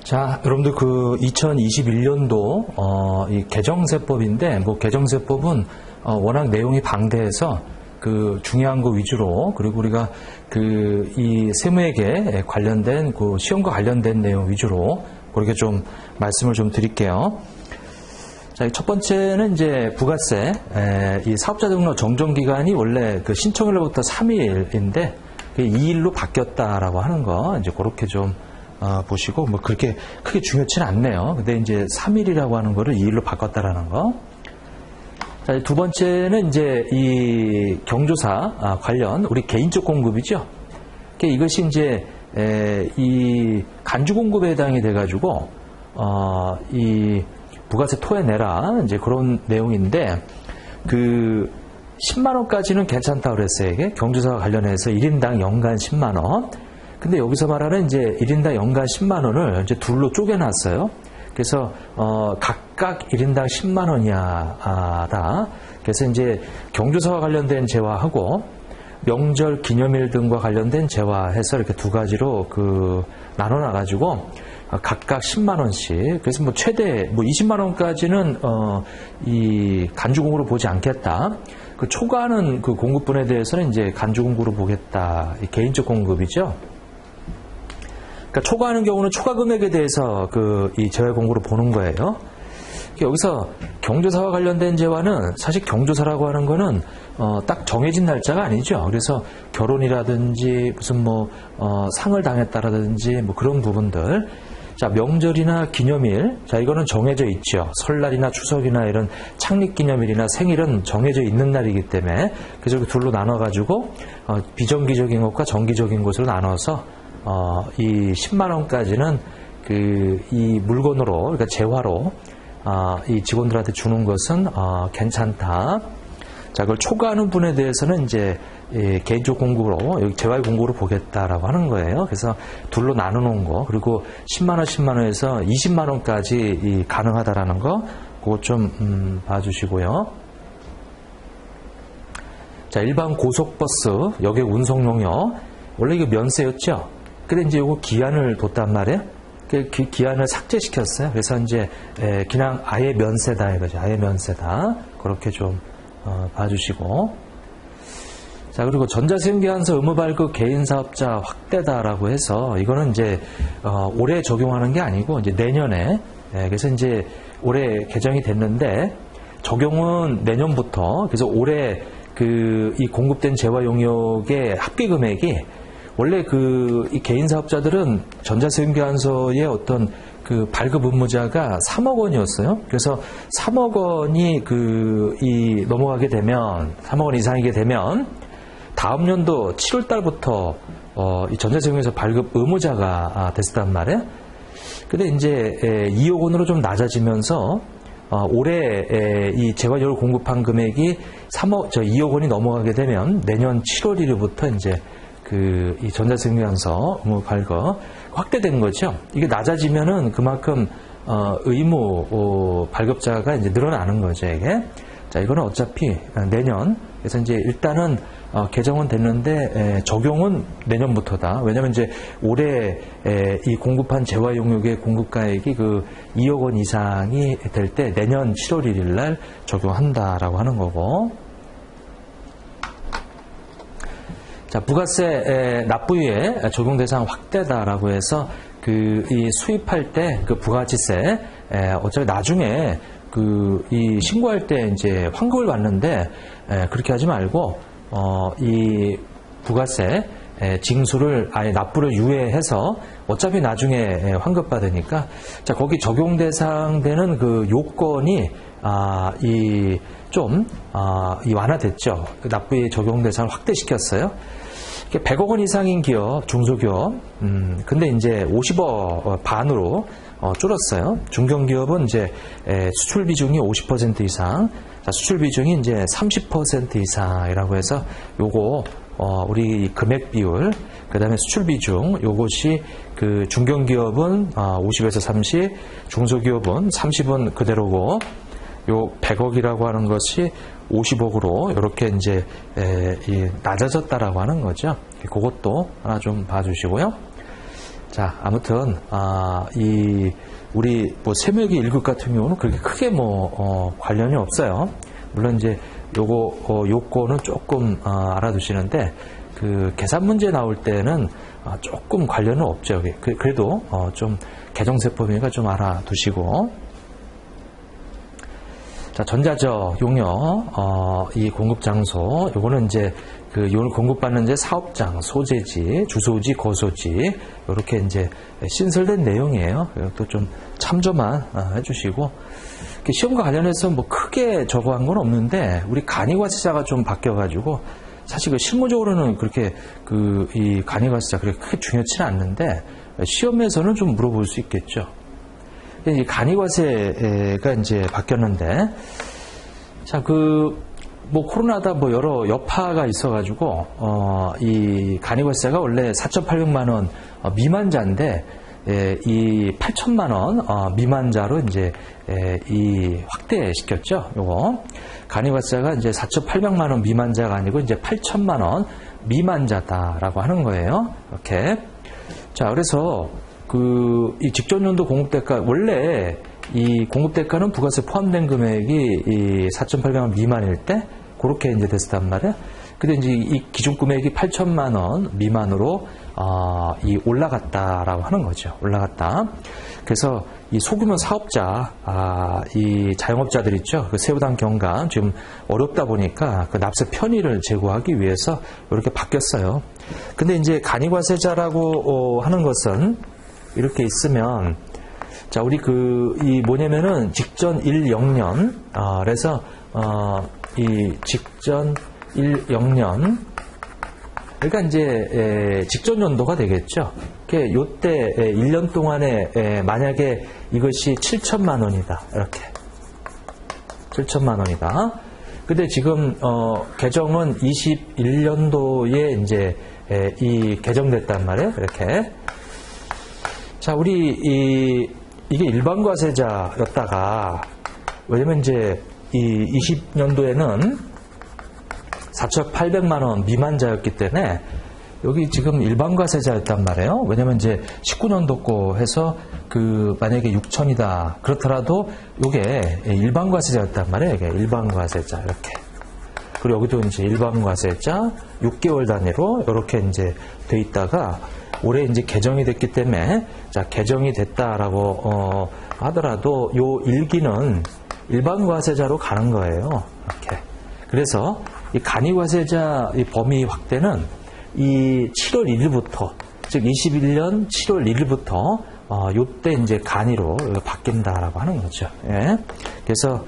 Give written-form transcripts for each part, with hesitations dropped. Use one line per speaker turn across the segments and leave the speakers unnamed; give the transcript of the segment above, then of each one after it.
자, 여러분들 그 2021년도 이 개정세법인데, 뭐 개정세법은 워낙 내용이 방대해서 그 중요한 거 위주로, 그리고 우리가 그 이 세무회계 관련된 그 시험과 관련된 내용 위주로 그렇게 좀 말씀을 좀 드릴게요. 자, 첫 번째는 이제 부가세, 이 사업자 등록 정정 기간이 원래 그 신청일로부터 3일인데 2일로 바뀌었다라고 하는 거 이제 그렇게 좀 보시고, 뭐 그렇게 크게 중요치는 않네요. 근데 이제 3일이라고 하는 거를 2일로 바꿨다라는 거. 자, 두 번째는 이제 이 경조사 관련 우리 개인적 공급이죠. 이것이 이제 이 간주 공급에 해당이 돼가지고 이 부가세 토해내라 이제 그런 내용인데, 그 10만 원까지는 괜찮다고 그랬어요. 이게 경조사와 관련해서 1인당 연간 10만 원. 근데 여기서 말하는 이제 1인당 연간 10만 원을 이제 둘로 쪼개놨어요. 그래서 각각 1인당 10만 원이야다. 그래서 이제 경조사와 관련된 재화하고 명절 기념일 등과 관련된 재화해서 이렇게 두 가지로 그 나눠놔가지고 각각 10만 원씩. 그래서 뭐 최대 뭐 20만 원까지는 이 간주공으로 보지 않겠다. 그 초과하는 그 공급분에 대해서는 이제 간주공구로 보겠다. 이 개인적 공급이죠. 그러니까 초과하는 경우는 초과 금액에 대해서 그 이 재화 공구로 보는 거예요. 여기서 경조사와 관련된 재화는 사실 경조사라고 하는 거는 딱 정해진 날짜가 아니죠. 그래서 결혼이라든지 무슨 뭐 상을 당했다라든지 뭐 그런 부분들. 자, 명절이나 기념일, 자, 이거는 정해져 있죠. 설날이나 추석이나 이런 창립기념일이나 생일은 정해져 있는 날이기 때문에 그래서 둘로 나눠가지고 비정기적인 것과 정기적인 것으로 나눠서 이 10만 원까지는 그 이 물건으로, 그러니까 재화로 이 직원들한테 주는 것은 괜찮다. 자, 그걸 초과하는 분에 대해서는 이제 개인적 공급으로, 여기 재화의 공급으로 보겠다라고 하는 거예요. 그래서 둘로 나눠놓은 거, 그리고 10만 원, 10만 원에서 20만 원까지 가능하다라는 거, 그거 좀 봐주시고요. 자, 일반 고속버스 여객 운송용역, 원래 이거 면세였죠. 근데 이제 이거 기한을 뒀단 말이에요. 그 기한을 삭제시켰어요. 그래서 이제 그냥 아예 면세다 이거죠. 아예 면세다. 그렇게 좀 봐주시고. 자, 그리고 전자세금계산서 의무발급 개인사업자 확대다라고 해서 이거는 이제 올해 적용하는 게 아니고 이제 내년에, 그래서 이제 올해 개정이 됐는데 적용은 내년부터. 그래서 올해 그 이 공급된 재화 용역의 합계 금액이 원래 이 개인사업자들은 전자세금계산서의 어떤 그 발급 의무자가 3억 원이었어요. 그래서 3억 원이 넘어가게 되면, 3억 원 이상이게 되면, 다음 연도 7월 달부터, 이 전자세금에서 발급 의무자가 됐었단 말이에요. 근데 이제 2억 원으로 좀 낮아지면서, 올해 이 재화용을 공급한 금액이 2억 원이 넘어가게 되면 내년 7월 1일부터 이제 이 전자세금계산서 의무 발급 확대되는 거죠. 이게 낮아지면은 그만큼 의무 발급자가 이제 늘어나는 거죠, 이게. 자, 이거는 어차피 내년. 그래서 이제 일단은 개정은 됐는데 적용은 내년부터다. 왜냐면 이제 올해 이 공급한 재화 용역의 공급가액이 2억 원 이상이 될 때 내년 7월 1일 날 적용한다라고 하는 거고. 자, 부가세 납부유예 적용 대상 확대다라고 해서 이 수입할 때 부가지세 어차피 나중에 이 신고할 때 이제 환급을 받는데 그렇게 하지 말고 이 부가세 징수를 아예 납부를 유예해서 어차피 나중에 환급 받으니까, 자, 거기 적용 대상되는 요건이 이 완화됐죠. 납부의 적용 대상을 확대시켰어요. 100억 원 이상인 기업, 중소기업, 근데 이제 50억 반으로 줄었어요. 중견기업은 이제 수출 비중이 50% 이상, 자, 수출 비중이 이제 30% 이상이라고 해서 요거 우리 금액 비율, 그 다음에 수출 비중, 요것이 중견기업은 50에서 30, 중소기업은 30은 그대로고, 요 100억이라고 하는 것이 50억으로 이렇게 이제 낮아졌다라고 하는 거죠. 그것도 하나 좀 봐주시고요. 자, 아무튼 우리 뭐 세무회계 1급 같은 경우는 그렇게 크게 관련이 없어요. 물론 이제 요거는 조금 알아두시는데, 그 계산 문제 나올 때는 조금 관련은 없죠. 그래도 좀 계정세법이니까 좀 알아두시고. 자, 전자적 용역, 이 공급 장소, 요거는 이제 요걸 공급받는 이제 사업장, 소재지, 주소지, 거소지, 요렇게 이제 신설된 내용이에요. 또 좀 참조만 해주시고. 시험과 관련해서 뭐 크게 저거한 건 없는데, 우리 간이과세자가 좀 바뀌어가지고, 사실 그 실무적으로는 그렇게 이 간이과세자 그렇게 크게 중요치는 않는데, 시험에서는 좀 물어볼 수 있겠죠. 이 간이과세가 이제 바뀌었는데, 자, 뭐 코로나다 뭐 여러 여파가 있어가지고 이 간이과세가 원래 4,800만 원 미만자인데, 이 8천만 원 미만자로 이제 이 확대시켰죠. 요거 간이과세가 이제 4,800만 원 미만자가 아니고 이제 8천만 원 미만자다라고 하는 거예요. 이렇게. 자, 그래서 이 직전연도 공급대가, 원래 이 공급대가는 부가세 포함된 금액이 이 4,800만 미만일 때 그렇게 이제 됐단 말이에요. 근데 이제 이 기준 금액이 8천만 원 미만으로 이 올라갔다라고 하는 거죠. 올라갔다. 그래서 이 소규모 사업자, 이 자영업자들 있죠. 그 새우당 경감 지금 어렵다 보니까 그 납세 편의를 제고하기 위해서 이렇게 바뀌었어요. 근데 이제 간이과세자라고 하는 것은 이렇게 있으면, 자, 우리 이 뭐냐면은 직전 1영년, 그래서 이 직전 1영년, 그러니까 이제 직전 연도가 되겠죠. 요때 1년 동안에 만약에 이것이 7천만 원이다. 이렇게 7천만 원이다. 근데 지금 개정은 21년도에 이제 이 개정됐단 말이에요. 이렇게. 자, 우리 이게 일반과세자였다가, 왜냐면 이제 이 20년도에는 4,800만 원 미만자였기 때문에 여기 지금 일반과세자였단 말이에요. 왜냐면 이제 19년도 거 해서 만약에 6천이다 그렇더라도 요게 일반과세자였단 말이에요. 이게 일반과세자 이렇게. 그리고 여기도 이제 일반과세자 6개월 단위로 이렇게 이제 돼 있다가 올해 이제 개정이 됐기 때문에, 자, 개정이 됐다라고 하더라도 요 일기는 일반과세자로 가는 거예요. 이렇게. 그래서 이 간이과세자 이 범위 확대는 이 7월 1일부터, 즉 21년 7월 1일부터 요때 이제 간이로 바뀐다라고 하는 거죠. 예. 그래서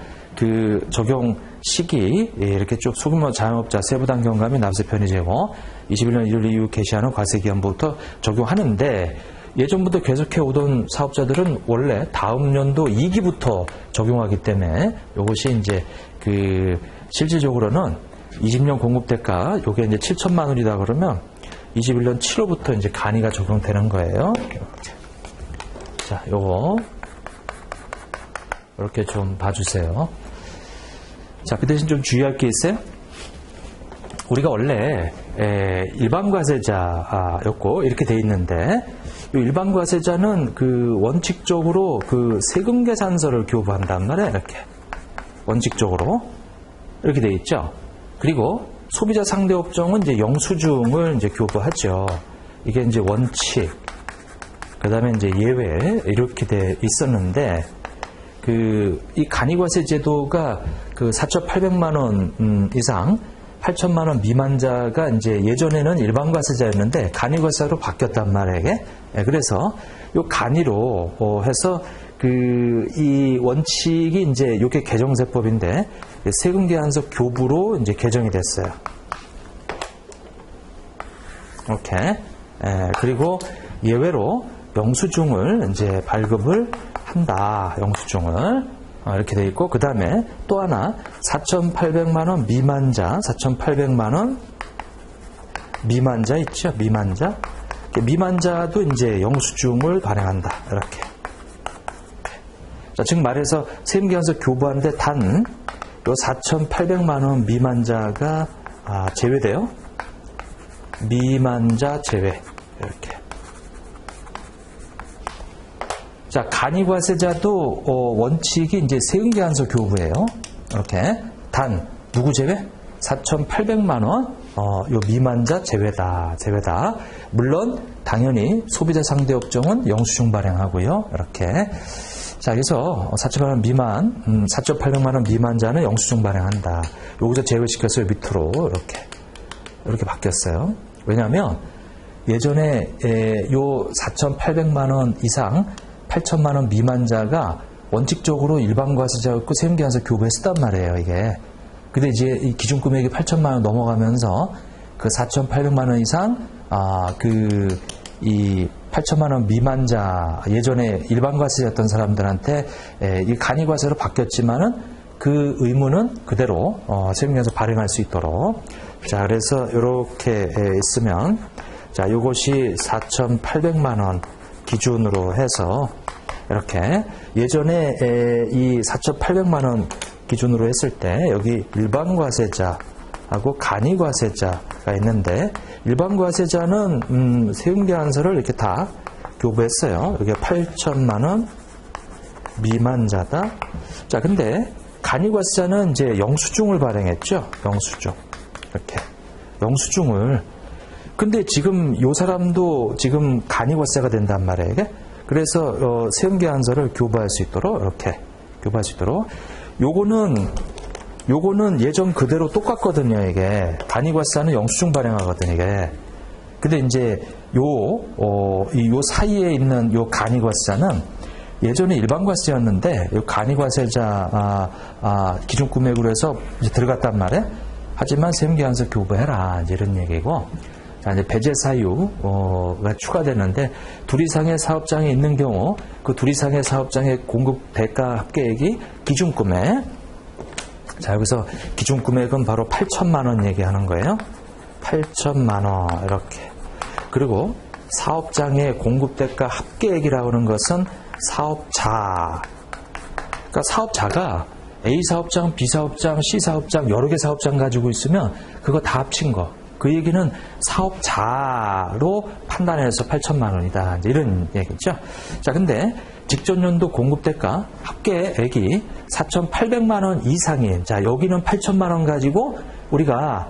적용 시기 이렇게 쭉 소규모 자영업자 세부당 경감이 납세 편의 제고 21년 1월 이후 개시하는 과세기한부터 적용하는데, 예전부터 계속해 오던 사업자들은 원래 다음 연도 2기부터 적용하기 때문에 이것이 이제 실질적으로는 20년 공급대가 요게 이제 7천만 원이다 그러면 21년 7월부터 이제 간이가 적용되는 거예요. 자, 요거 이렇게 좀 봐주세요. 자, 그 대신 좀 주의할 게 있어요. 우리가 원래 일반과세자였고 이렇게 돼 있는데, 이 일반과세자는 원칙적으로 세금계산서를 교부한단 말이에요. 이렇게 원칙적으로 이렇게 돼 있죠. 그리고 소비자 상대업종은 이제 영수증을 이제 교부하죠. 이게 이제 원칙, 그 다음에 이제 예외 이렇게 돼 있었는데, 이 간이과세 제도가 4,800만 원 이상 8천만 원 미만자가 이제 예전에는 일반과세자였는데 간이과세로 바뀌었단 말이에요. 그래서 요 간이로 해서 이 원칙이 이제 요게 개정세법인데 세금계산서 교부로 이제 개정이 됐어요. 이렇게. 그리고 예외로 영수증을 이제 발급을 한다. 영수증을. 이렇게 돼 있고, 그 다음에 또 하나 4,800만 원 미만자, 4,800만 원 미만자 있죠. 미만자. 미만자도 이제 영수증을 발행한다. 이렇게. 자, 즉 말해서 세금계산서 교부하는데 단 요 4,800만 원 미만자가 제외돼요. 미만자 제외. 이렇게. 자, 간이과세자도 원칙이 이제 세금계산서 교부예요. 이렇게 단 누구 제외? 4,800만 원 요 미만자 제외다. 물론 당연히 소비자 상대 업종은 영수증 발행하고요. 이렇게. 자, 그래서 4,800만 원 미만, 4,800만 원 미만자는 영수증 발행한다. 여기서 제외시켜서 밑으로 이렇게 바뀌었어요. 왜냐하면 예전에 요 4,800만 원 이상 8,000만 원 미만자가 원칙적으로 일반과세자였고 세금계산서 교부했었단 말이에요, 이게. 근데 이제 이 기준 금액이 8,000만 원 넘어가면서 그 4,800만 원 이상, 이 8,000만 원 미만자, 예전에 일반과세였던 사람들한테 이 간이과세로 바뀌었지만은 그 의무는 그대로 세금계산서 발행할 수 있도록. 자, 그래서 이렇게 있으면, 자, 요것이 4,800만 원 기준으로 해서 이렇게 예전에 이 4,800만 원 기준으로 했을 때 여기 일반과세자하고 간이과세자가 있는데 일반과세자는 세금계산서를 이렇게 다 교부했어요. 여기 8,000만 원 미만자다. 자, 근데 간이과세자는 이제 영수증을 발행했죠. 영수증. 이렇게. 영수증을. 근데 지금 요 사람도 지금 간이과세가 된단 말이에요. 이게? 그래서 세금계산서를 교부할 수 있도록 이렇게 교부할 수 있도록. 요거는 예전 그대로 똑같거든요. 이게 간이과세자는 영수증 발행하거든요. 이게. 근데 이제 요 사이에 있는 요 간이과세자는 예전에 일반과세였는데 요 간이과세자 기준 금액으로 해서 이제 들어갔단 말이에요. 하지만 세금계산서 교부해라. 이제 이런 얘기고. 자, 이제 배제 사유가 추가되는데 둘 이상의 사업장이 있는 경우 그 둘 이상의 사업장의 공급 대가 합계액이 기준 금액. 자, 여기서 기준 금액은 바로 8,000만 원 얘기하는 거예요. 8,000만 원 이렇게. 그리고 사업장의 공급 대가 합계액이라고 하는 것은 사업자. 그러니까 사업자가 A 사업장, B 사업장, C 사업장 여러 개 사업장 가지고 있으면 그거 다 합친 거. 그 얘기는 사업자로 판단해서 8,000만 원이다. 이제 이런 얘기죠. 자, 근데 직전 연도 공급대가 합계액이 4,800만 원 이상인. 자, 여기는 8,000만 원 가지고 우리가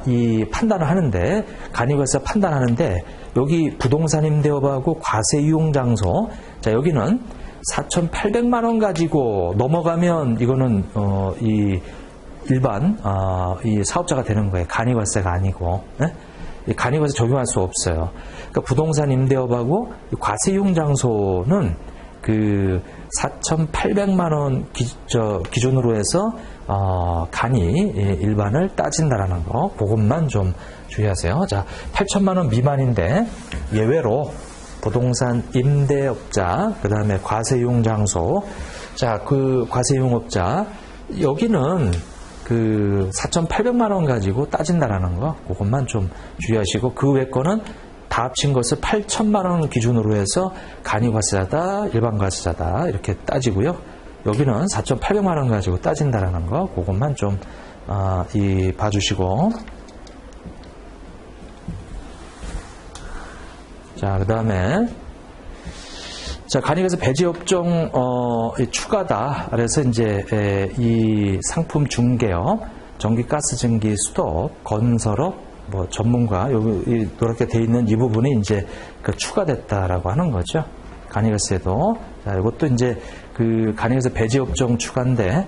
이 판단을 하는데 간이과세 판단하는데 여기 부동산 임대업하고 과세 이용 장소. 자, 여기는 4,800만 원 가지고 넘어가면 이거는 이 일반 이 사업자가 되는 거예요. 간이과세가 아니고. 네? 간이과세 적용할 수 없어요. 그러니까 부동산 임대업하고 과세 이용 장소는 그 4,800만 원 기준으로 해서 간이 일반을 따진다라는 거. 그것만 좀 주의하세요. 자, 8,000만 원 미만인데 예외로 부동산 임대업자, 그 다음에 과세 이용 장소. 자, 그 과세 이용업자 여기는 그 4,800만 원 가지고 따진다라는 거, 그것만 좀 주의하시고 그 외 거는 다 합친 것을 8,000만 원 기준으로 해서 간이과세자다, 일반과세자다 이렇게 따지고요. 여기는 4,800만 원 가지고 따진다라는 거, 그것만 좀 봐주시고. 자, 그 다음에 자, 간이과세 배제 업종 추가다. 그래서 이제 이 상품 중개업, 전기 가스 증기 수도업, 건설업, 뭐 전문가 여기 노랗게 돼 있는 이 부분이 이제 그 추가됐다라고 하는 거죠. 간이과세도. 자, 이것도 이제 그 간이과세 배제 업종 추가인데,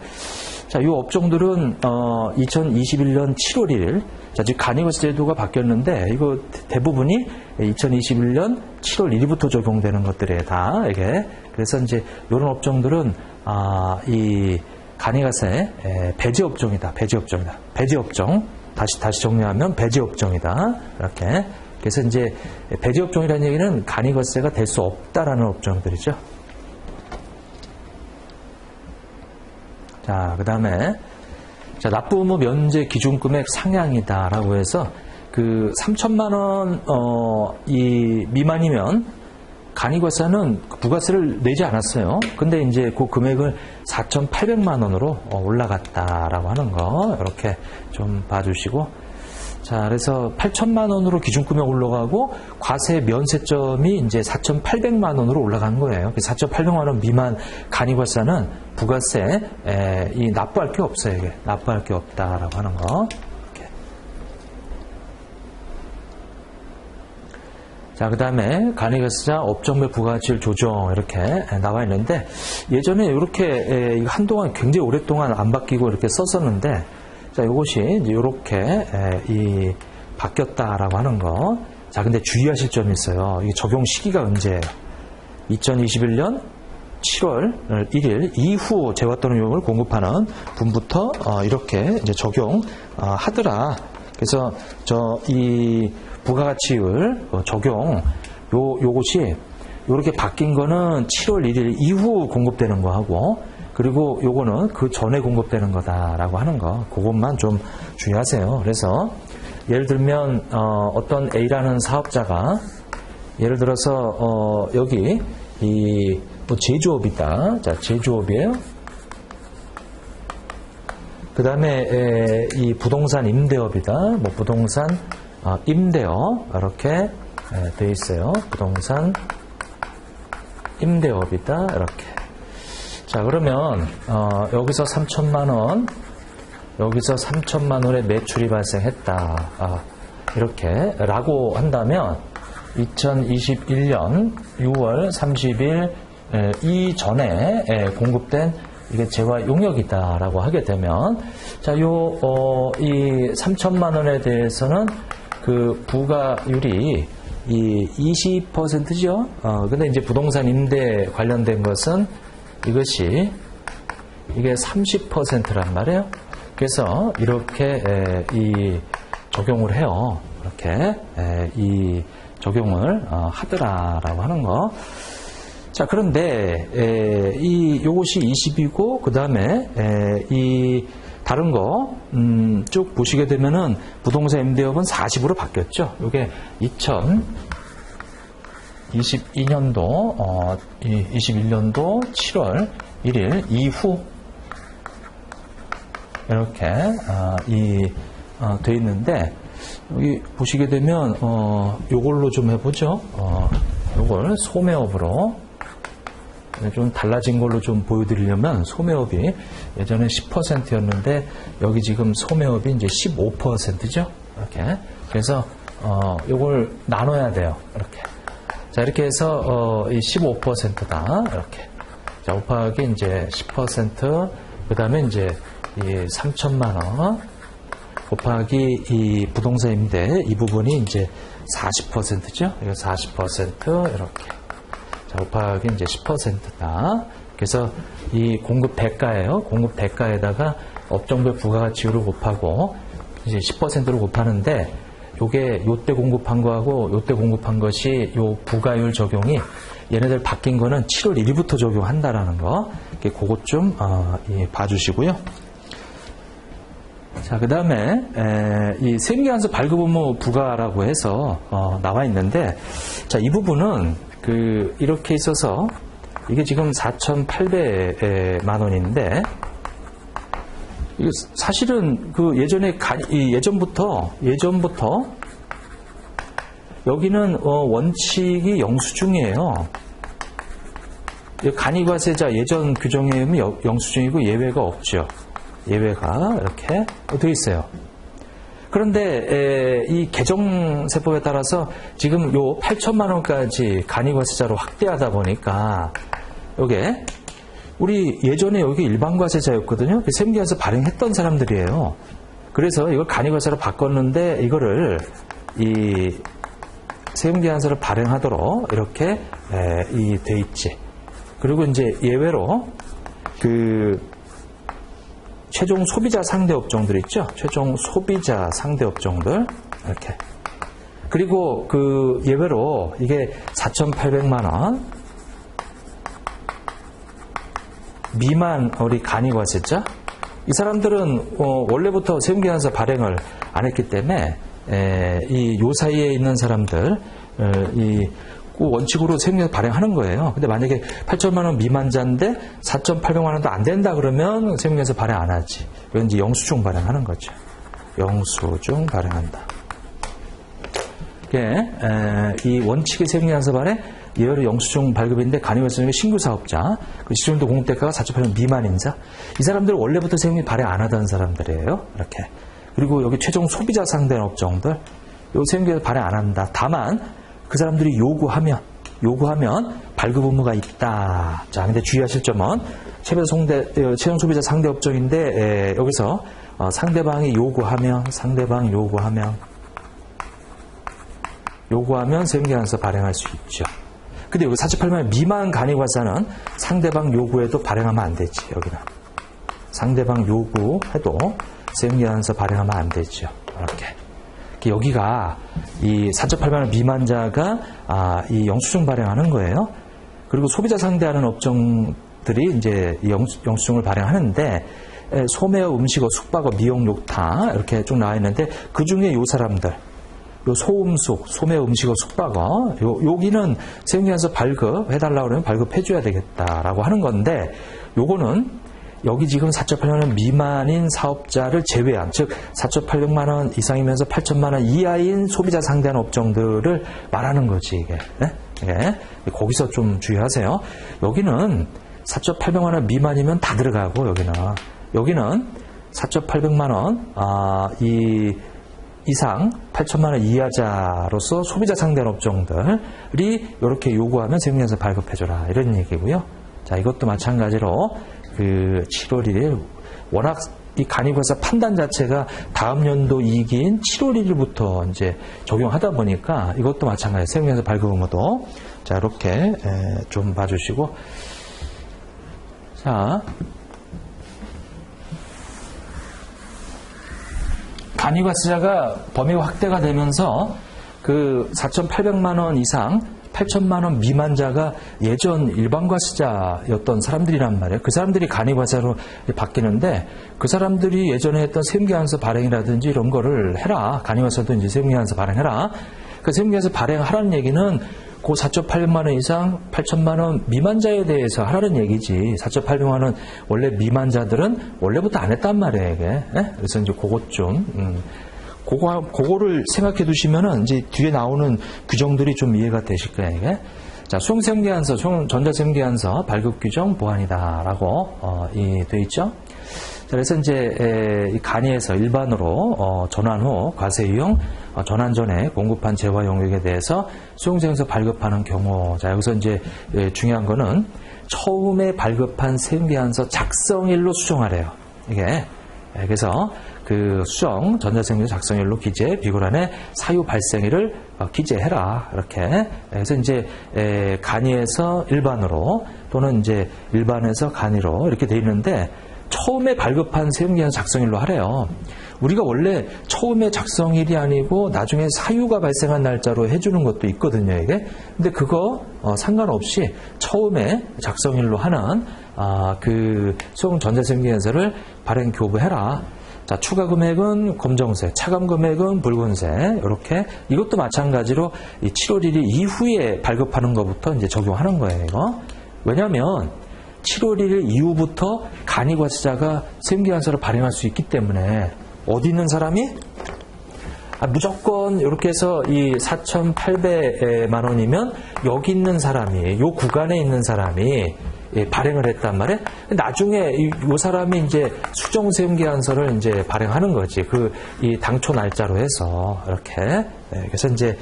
자, 이 업종들은 2021년 7월 1일, 자, 지금 간이과세 제도가 바뀌었는데 이거 대부분이 2021년 7월 1일부터 적용되는 것들이에요, 다 이게. 그래서 이제 이런 업종들은 이 간이과세 배제 업종이다, 배제 업종이다, 배제 업종. 다시 정리하면 배제 업종이다, 이렇게. 그래서 이제 배제 업종이라는 얘기는 간이과세가 될 수 없다라는 업종들이죠. 자, 그 다음에 자, 납부 의무 면제 기준 금액 상향이다라고 해서 그 3,000만 원 이 미만이면 간이과세는 부가세를 내지 않았어요. 근데 이제 그 금액을 4,800만 원으로 올라갔다라고 하는 거 이렇게 좀 봐주시고. 자, 그래서 8천만 원으로 기준금액 올라가고 과세 면세점이 이제 4,800만 원으로 올라간 거예요. 4,800만 원 미만 간이과세는 부가세 이 납부할 게 없어요. 이게 납부할 게 없다라고 하는 거. 이렇게. 자, 그 다음에 간이과세자 업종별 부가가치율 조정 이렇게 나와 있는데 예전에 이렇게 한동안 굉장히 오랫동안 안 바뀌고 이렇게 썼었는데 자, 이것이 이제 이렇게 바뀌었다라고 하는 거. 자, 근데 주의하실 점이 있어요. 이게 적용 시기가 언제예요? 2021년 7월 1일 이후 재화 또는 유흥을 공급하는 분부터 이렇게 이제 적용 하더라. 그래서 이 부가가치율 적용 요것이 이렇게 바뀐 거는 7월 1일 이후 공급되는 거 하고 그리고 요거는 그 전에 공급되는 거다라고 하는 거. 그것만 좀 주의하세요. 그래서 예를 들면 어떤 A라는 사업자가 예를 들어서 여기 이 뭐 제조업이다. 자, 제조업이에요. 그 다음에 이 부동산 임대업이다. 뭐 부동산 임대업 이렇게 되어 있어요. 부동산 임대업이다. 이렇게. 자, 그러면 여기서 3천만 원, 여기서 3천만 원의 매출이 발생했다. 이렇게 라고 한다면 2021년 6월 30일 이전에 공급된 이게 재화 용역이다라고 하게 되면 자, 이 3천만 원에 대해서는 그 부가율이 이 20%죠. 근데 이제 부동산 임대 관련된 것은 이것이 이게 30%란 말이에요. 그래서 이렇게 이 적용을 해요. 이렇게 이 적용을 하더라라고 하는 거. 자, 그런데 요것이 20이고 그 다음에 이 다른 거 쭉 보시게 되면은 부동산 임대업은 40으로 바뀌었죠. 이게 2022년도 21년도 7월 1일 이후 이렇게 돼 있는데 여기 보시게 되면 요걸로 좀 해보죠. 요걸 소매업으로 좀 달라진 걸로 좀 보여드리려면 소매업이 예전에 10%였는데 여기 지금 소매업이 이제 15%죠. 이렇게. 그래서 요걸 나눠야 돼요. 이렇게. 자, 이렇게 해서 이 15%다. 이렇게. 자, 곱하기 이제 10%, 그다음에 이제 이 3천만 원 곱하기 이 부동산 임대 이 부분이 이제 40%죠. 이거 40% 이렇게. 자, 곱하기 이제 10%다. 그래서 이 공급 대가예요. 공급 대가에다가 업종별 부가가치율을 곱하고 이제 10%로 곱하는데 요게 요때 공급한 거하고 요때 공급한 것이 요 부가율 적용이 얘네들 바뀐 거는 7월 1일부터 적용한다라는 거. 그것 좀 봐주시고요. 자, 그 다음에 이 세무계산서 발급 의무 부가라고 해서 나와 있는데 자, 이 부분은 이렇게 있어서 이게 지금 4,800만 원인데 이게 사실은 예전부터 여기는 원칙이 영수증이에요. 간이과세자 예전 규정에 의하면 영수증이고 예외가 없죠. 예외가 이렇게 되어 있어요. 그런데 이 개정세법에 따라서 지금 요 8천만 원까지 간이과세자로 확대하다 보니까 요게 우리 예전에 여기 일반과세자였거든요. 세무계산서 발행했던 사람들이에요. 그래서 이걸 간이과세로 바꿨는데 이거를 이 세무계산서를 발행하도록 이렇게 돼 있지. 그리고 이제 예외로 최종 소비자 상대 업종들 있죠? 최종 소비자 상대 업종들 이렇게. 그리고 예외로 이게 4,800만 원 미만 우리 간이과세자 이 사람들은 원래부터 세무계산서 발행을 안 했기 때문에 요 사이에 있는 사람들 원칙으로 세무계산서 발행하는 거예요. 근데 만약에 8천만 원 미만자인데 4,800만 원도 안 된다 그러면 세무계산서 발행 안 하지. 이건 이제 영수증 발행하는 거죠. 영수증 발행한다. 이 원칙의 세무계산서 발행, 예외로 영수증 발급인데 간이과세증의 신규 사업자, 그 지정도 공급대가가 4.8명 미만인 자, 이 사람들은 원래부터 세무계 발행 안 하던 사람들이에요. 이렇게. 그리고 여기 최종 소비자 상대는 업종들, 요 세무계 발행 안 한다. 다만 그 사람들이 요구하면 발급 의무가 있다. 자, 근데 주의하실 점은 최종 소비자 상대 업종인데 여기서 상대방이 요구하면 세무계산서 발행할 수 있죠. 근데 여기 4.8만 미만 간이과세는 상대방 요구에도 발행하면 안 되지. 여기는 상대방 요구해도 세무계산서 발행하면 안 되죠. 이렇게. 여기가 이 4.8만 미만자가 이 영수증 발행하는 거예요. 그리고 소비자 상대하는 업종들이 이제 이 영수증을 발행하는데 소매업, 음식업, 숙박업, 미용, 욕탕 이렇게 쭉 나와 있는데 그 중에 요 사람들, 요 소음숙, 소매업, 음식업, 숙박업 여기는 세무계산서 발급해달라고 그러면 발급해줘야 되겠다라고 하는 건데 요거는 여기 지금 4.8만 원 미만인 사업자를 제외한, 즉 4.800만 원 이상이면서 8천만 원 이하인 소비자 상대하는 업종들을 말하는 거지 이게. 거기서 좀 주의하세요. 여기는 4.800만 원 미만이면 다 들어가고 여기는 4.800만 원 이상 8천만 원 이하자로서 소비자 상대하는 업종들이 이렇게 요구하면 세무계산서 발급해줘라 이런 얘기고요. 자, 이것도 마찬가지로 그 7월 1일 워낙 이 간이과세 판단 자체가 다음 연도 이익인 7월 1일부터 이제 적용하다 보니까 이것도 마찬가지 세무계산서 발급 의무도 자 이렇게 좀 봐주시고 자 간이과세자가 범위가 확대가 되면서 그 4,800만 원 이상 8천만 원 미만자가 예전 일반과세자였던 사람들이란 말이에요. 그 사람들이 간이과세로 바뀌는데 그 사람들이 예전에 했던 세무계산서 발행이라든지 이런 거를 해라. 간이과세도 이제 세무계산서 발행해라. 그 세무계산서 발행하라는 얘기는 그 4.800만 원 이상 8천만 원 미만자에 대해서 하라는 얘기지. 4.800만 원 원래 미만자들은 원래부터 안 했단 말이에요. 이게. 그래서 이제 그것 좀 그거를 생각해 두시면은 이제 뒤에 나오는 규정들이 좀 이해가 되실 거예요, 이게. 자, 수용세무계산서, 전자세무계산서 발급 규정 보완이다라고 돼 있죠. 자, 그래서 이제 이 간이에서 일반으로 전환 후 과세 이용 전환 전에 공급한 재화 용역에 대해서 수용세무계산서 발급하는 경우. 자, 여기서 이제 중요한 거는 처음에 발급한 세무계산서 작성일로 수정하래요. 이게. 그래서 그 수정, 전자세무계산서 작성일로 기재, 비고란에 사유 발생일을 기재해라. 이렇게. 그래서 이제 간이에서 일반으로 또는 이제 일반에서 간이로 이렇게 돼 있는데 처음에 발급한 세무계산서 작성일로 하래요. 우리가 원래 처음에 작성일이 아니고 나중에 사유가 발생한 날짜로 해주는 것도 있거든요, 이게. 근데 그거 상관없이 처음에 작성일로 하는 그 수용 전자세무계산서를 발행 교부해라. 자, 추가 금액은 검정색, 차감 금액은 붉은색, 이렇게. 이것도 마찬가지로 이 7월 1일 이후에 발급하는 것부터 이제 적용하는 거예요, 이거. 왜냐면 7월 1일 이후부터 간이과세자가 세무계산서를 발행할 수 있기 때문에 어디 있는 사람이? 무조건 이렇게 해서 이 4,800만 원이면 여기 있는 사람이, 요 구간에 있는 사람이 발행을 했단 말이에요. 나중에 이 사람이 이제 수정세무계산서를 이제 발행하는 거지. 이 당초 날짜로 해서 이렇게. 그래서 이제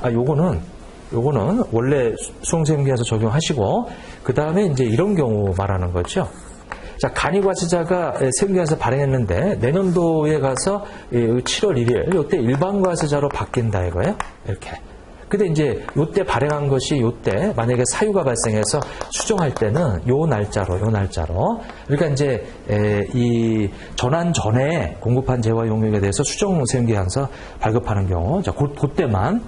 요거는 원래 수정세무계산서 적용하시고 그 다음에 이제 이런 경우 말하는 거죠. 자, 간이과세자가 세무계산서 발행했는데 내년도에 가서 7월 1일 이때 일반과세자로 바뀐다 이거예요. 이렇게. 근데 이제 요때 발행한 것이 요때 만약에 사유가 발생해서 수정할 때는 요 날짜로. 그러니까 이제 이 전환 전에 공급한 재화 용역에 대해서 수정 세무계산서 발급하는 경우, 자, 그때만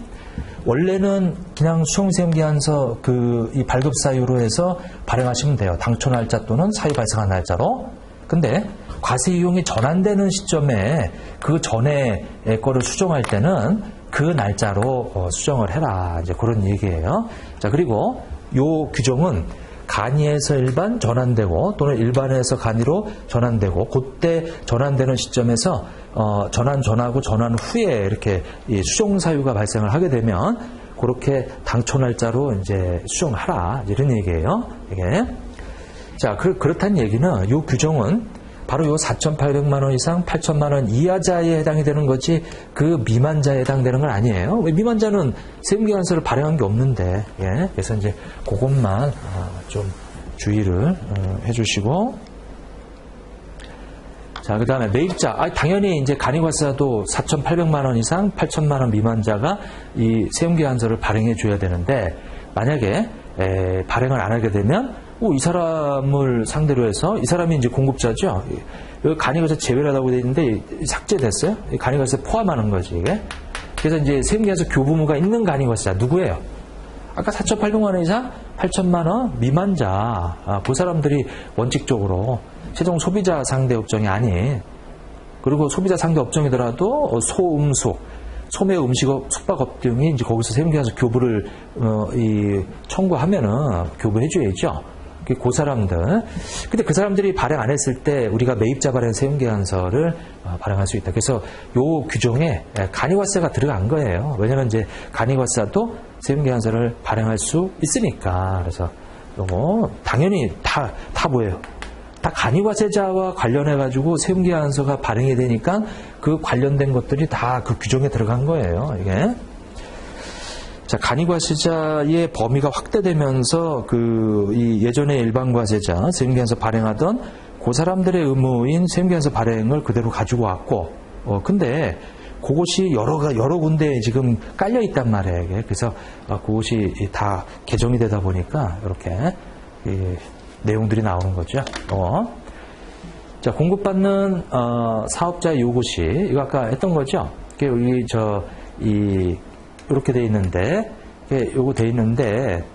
원래는 그냥 수정세무계산서 이 발급 사유로 해서 발행하시면 돼요. 당초 날짜 또는 사유 발생한 날짜로. 근데 과세 이용이 전환되는 시점에 그 전에 거를 수정할 때는 그 날짜로 수정을 해라. 이제 그런 얘기예요. 자, 그리고 요 규정은 간이에서 일반 전환되고 또는 일반에서 간이로 전환되고 그때 전환되는 시점에서 전환 전하고 전환 후에 이렇게 이 수종 사유가 발생을 하게 되면 그렇게 당초 날짜로 이제 수정하라 이런 얘기예요. 이게 자 그렇다는 얘기는 이 규정은 바로 요 4,800만 원 이상 8,000만 원 이하자에 해당이 되는 거지 그 미만자에 해당되는 건 아니에요. 왜 미만자는 세무계산서를 발행한 게 없는데 예? 그래서 이제 그것만 좀 주의를 해주시고 자 그 다음에 매입자 당연히 이제 간이과세자도 4,800만 원 이상 8,000만 원 미만자가 이 세무계산서를 발행해 줘야 되는데 만약에 발행을 안 하게 되면 이 사람을 상대로 해서 이 사람이 이제 공급자죠. 여기 간이과세 제외라고 되어 있는데 삭제됐어요. 간이과세 포함하는 거지 이게. 그래서 이제 세무계산서 교부모가 있는 간이과세자 누구예요? 아까 4,800만 원 이상 8,000만 원 미만자 그 사람들이 원칙적으로 최종 소비자 상대 업종이 아닌 그리고 소비자 상대 업종이더라도 소음속 소매 음식업 숙박업 등이 이제 거기서 세무계산서 교부를 청구하면은 교부해줘야죠. 그 사람들. 근데 그 사람들이 발행 안 했을 때 우리가 매입자 발행 세무계산서를 발행할 수 있다. 그래서 요 규정에 간이과세가 들어간 거예요. 왜냐면 이제 간이과세도 세무계산서를 발행할 수 있으니까. 그래서 요거 당연히 다 뭐예요? 다 간이과세자와 관련해가지고 세무계산서가 발행이 되니까 그 관련된 것들이 다 그 규정에 들어간 거예요. 이게. 자, 간이과세자의 범위가 확대되면서 이 예전에 일반과세자 세무계산서 발행하던 그 사람들의 의무인 세무계산서 발행을 그대로 가지고 왔고, 근데 그것이 여러 군데에 지금 깔려 있단 말이에요. 이게. 그래서 그것이 다 개정이 되다 보니까 이렇게 내용들이 나오는 거죠. 자, 공급받는 사업자의 요구시 이거 아까 했던 거죠. 여기 이렇게 돼 있는데, 요거 돼 있는데,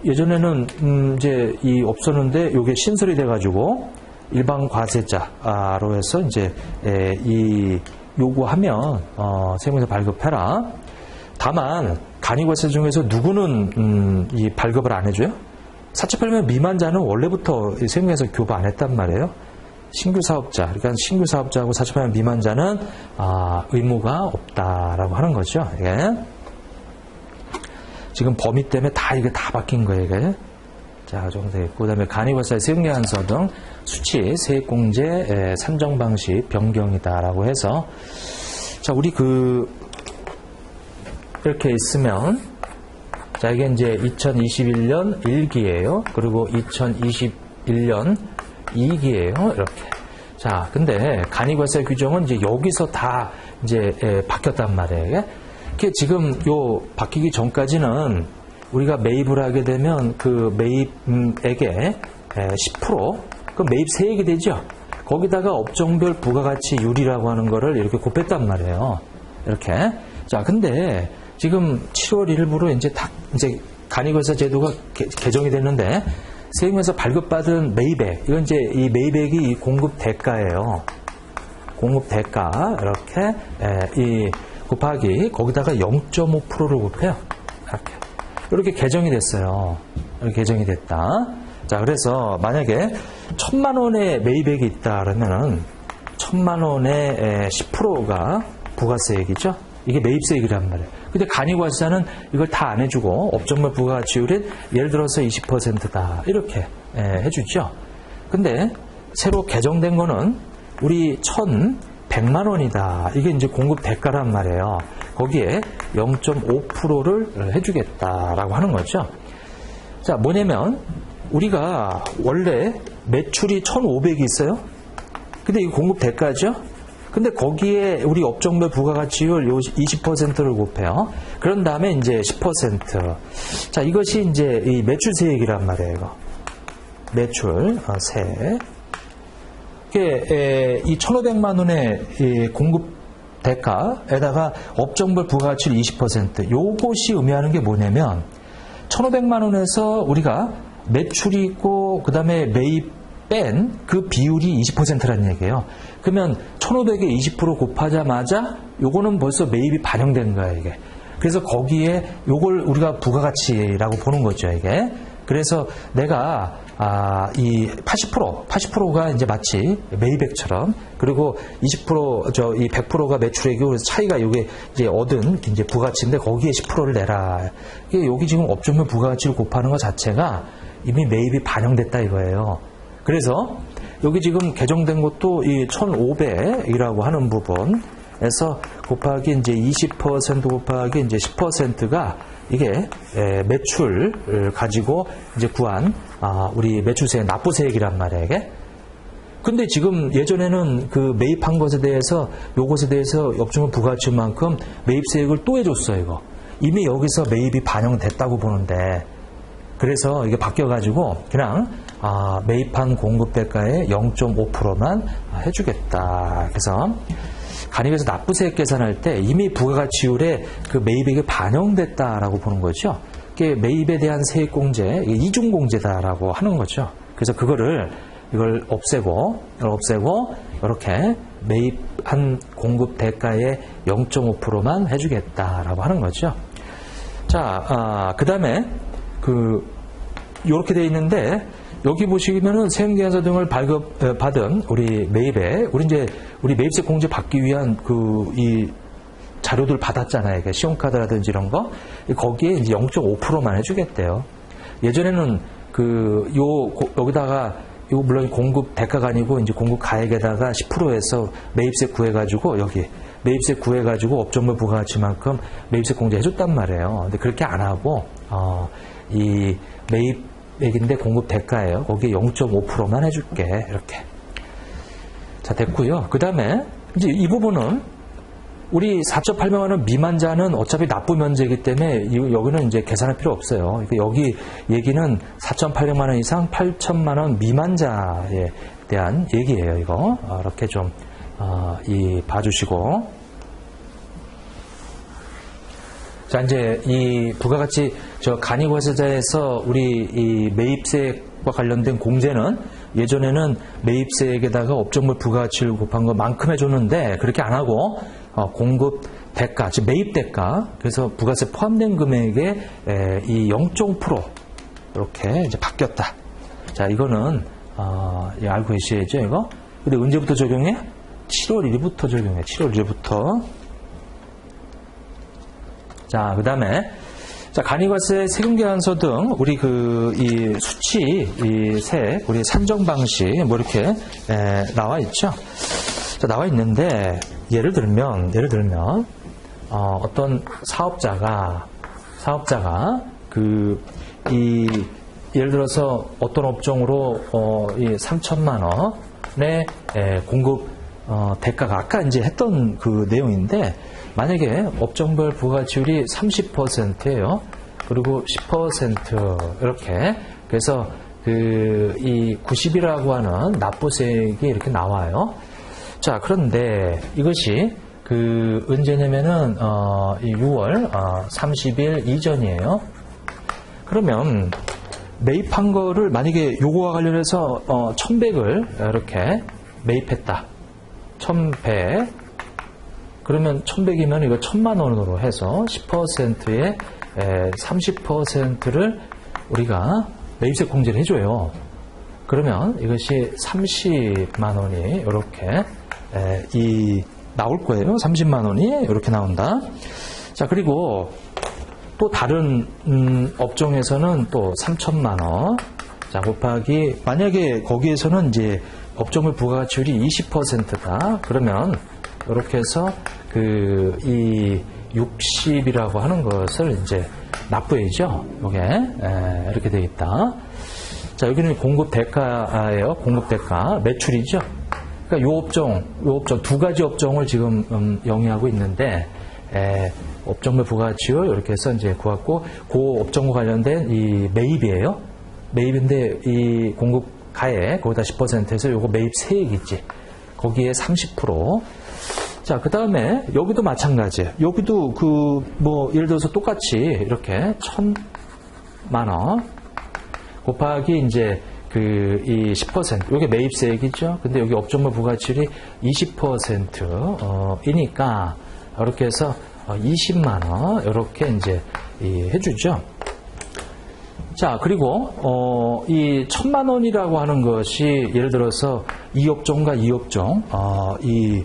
예전에는, 이제, 없었는데, 요게 신설이 돼가지고, 일반 과세자로 해서, 이제, 요구하면, 세무에서 발급해라. 다만, 간이과세 중에서 누구는, 이 발급을 안 해줘요? 4,800만 미만자는 원래부터 세무에서 교부 안 했단 말이에요. 신규 사업자, 그러니까 신규 사업자하고 4,800만 미만자는 의무가 없다라고 하는 거죠. 이게. 지금 범위 때문에 이게 다 바뀐 거예요. 이게. 자, 정도 됐고, 그다음에 간이과세 세무계산서 등 수치, 세액공제, 산정 방식 변경이다라고 해서, 자, 우리 이렇게 있으면, 자, 이게 이제 2021년 1기예요. 그리고 2021년 2기예요. 이렇게. 자, 근데 간이과세 규정은 이제 여기서 다 이제 바뀌었단 말이에요. 이게 지금 바뀌기 전까지는 우리가 매입을 하게 되면 그 매입액의 10% 그 매입 세액이 되죠. 거기다가 업종별 부가가치율이라고 하는 거를 이렇게 곱했단 말이에요. 이렇게. 자, 근데 지금 7월 1일부로 이제 간이과세 제도가 개정이 됐는데 세무에서 발급받은 매입액, 이건 이제 이 매입액이 이 공급 대가예요. 공급 대가, 이렇게, 곱하기, 거기다가 0.5%를 곱해요. 이렇게 개정이 됐어요. 이렇게 개정이 됐다. 자, 그래서 만약에 1,000만 원의 매입액이 있다, 그러면은 1,000만 원의 10%가 부가세액이죠. 이게 매입세액이란 말이에요. 근데 간이과세자는 이걸 다 안 해주고 업종별 부가가치율은 예를 들어서 20%다 이렇게 해주죠. 근데 새로 개정된 거는 우리 1,100만 원이다. 이게 이제 공급 대가란 말이에요. 거기에 0.5%를 해주겠다라고 하는 거죠. 자, 뭐냐면 우리가 원래 매출이 1,500이 있어요. 근데 이거 공급 대가죠. 근데 거기에 우리 업종별 부가가치율 20%를 곱해요. 그런 다음에 이제 10%. 자, 이것이 이제 이 매출세액이란 말이에요. 이거. 매출세. 이 1,500만 원의 이 공급 대가에다가 업종별 부가가치율 20%. 요것이 의미하는 게 뭐냐면 1,500만 원에서 우리가 매출이 있고 그다음에 매입 뺀 그 비율이 20%라는 얘기예요. 그러면 1,500에 20% 곱하자마자 요거는 벌써 매입이 반영된 거예요, 이게. 그래서 거기에 요걸 우리가 부가가치라고 보는 거죠, 이게. 그래서 내가 이 80%가 이제 마치 매입액처럼, 그리고 20% 이 100%가 매출액이고, 그래서 차이가 이게 이제 얻은 이제 부가치인데 거기에 10%를 내라. 이게 여기 지금 업종별 부가가치를 곱하는 것 자체가 이미 매입이 반영됐다 이거예요. 그래서 여기 지금 개정된 것도 이 1,500이라고 하는 부분에서 곱하기 이제 20% 곱하기 이제 10%가 이게 매출을 가지고 이제 구한 우리 매출세 납부세액이란 말이에요. 이게. 근데 지금 예전에는 그 매입한 것에 대해서 요것에 대해서 업종별 부가가치만큼 매입세액을 또 해줬어요. 이거 이미 여기서 매입이 반영됐다고 보는데, 그래서 이게 바뀌어가지고 그냥 매입한 공급대가의 0.5%만 해주겠다. 그래서 간입에서 납부세액 계산할 때 이미 부가가치율에 그 매입액이 반영됐다라고 보는 거죠. 이게 매입에 대한 세액공제, 이중공제다라고 하는 거죠. 그래서 이걸 없애고 이렇게 매입한 공급대가의 0.5%만 해주겠다라고 하는 거죠. 자, 그 다음에 요렇게 돼 있는데, 여기 보시면은 세금계산서 등을 발급받은 우리 매입에, 우리 매입세 공제 받기 위한 이 자료들 받았잖아요. 이게 신용카드라든지 이런 거. 거기에 이제 0.5%만 해주겠대요. 예전에는 여기다가, 물론 공급 대가가 아니고 이제 공급 가액에다가 10%에서 매입세 구해가지고 여기 매입세 구해가지고 업종별 부가가치만큼 매입세 공제 해줬단 말이에요. 근데 그렇게 안 하고, 이 매입액인데 공급 대가예요. 거기에 0.5%만 해줄게. 이렇게. 자, 됐고요. 그 다음에 이제 이 부분은 우리 4.8만 원 미만자는 어차피 납부 면제이기 때문에 여기는 이제 계산할 필요 없어요. 여기 얘기는 4,800만 원 이상 8천만 원 미만자에 대한 얘기예요. 이거 이렇게 좀 봐주시고. 자, 이제 이 부가가치 간이과세자에서 우리 이 매입세액과 관련된 공제는 예전에는 매입세액에다가 업종별 부가가치를 곱한 것만큼 해줬는데, 그렇게 안 하고 공급 대가, 즉 매입 대가, 그래서 부가세 포함된 금액에 이 0.5% 이렇게 이제 바뀌었다. 자, 이거는 알고 계시죠, 이거? 근데 언제부터 적용해? 7월 1일부터 적용해. 7월 1일부터. 자, 그 다음에, 자, 간이과세 세금계산서 등, 우리 이 수치, 이 세액, 우리 산정 방식, 뭐 이렇게, 나와 있죠? 자, 나와 있는데, 예를 들면, 어떤 사업자가, 예를 들어서 어떤 업종으로, 이 3천만 원의 공급, 대가가 아까 이제 했던 그 내용인데, 만약에 업종별 부가가치율이 30%예요. 그리고 10% 이렇게. 그래서 이 90이라고 하는 납부세액이 이렇게 나와요. 자, 그런데 이것이 언제냐면은 이 6월 30일 이전이에요. 그러면 매입한 거를 만약에 요거와 관련해서 1,100을 이렇게 매입했다. 1,100. 그러면 1,100이면 이거 1,000만 원으로 해서 10%에 30%를 우리가 매입세 공제를 해줘요. 그러면 이것이 30만 원이 이렇게 나올 거예요. 30만 원이 이렇게 나온다. 자, 그리고 또 다른 업종에서는 또 3천만 원. 자, 곱하기 만약에 거기에서는 이제 업종별 부가가치율이 20%다. 그러면 이렇게 해서 이 60이라고 하는 것을 이제 납부해야죠. 이게 이렇게 되어 있다. 자, 여기는 공급 대가예요. 공급 대가 매출이죠. 그러니까 요 업종 두 가지 업종을 지금 영위하고 있는데, 업종별 부가가치율 이렇게 해서 이제 구했고, 그 업종과 관련된 이 매입이에요. 매입인데 이 공급 가액 거기다 10%에서 요거 매입 세액이지. 거기에 30%. 자, 그 다음에 여기도 마찬가지. 여기도 예를 들어서 똑같이 이렇게 1,000만 원 곱하기 이제 이 10%. 이게 매입세액이죠. 근데 여기 업종별 부가가치율이 20%이니까 이렇게 해서 20만 원 이렇게 이제 해주죠. 자, 그리고 이 1,000만 원이라고 하는 것이 예를 들어서 이 업종과 이 업종 이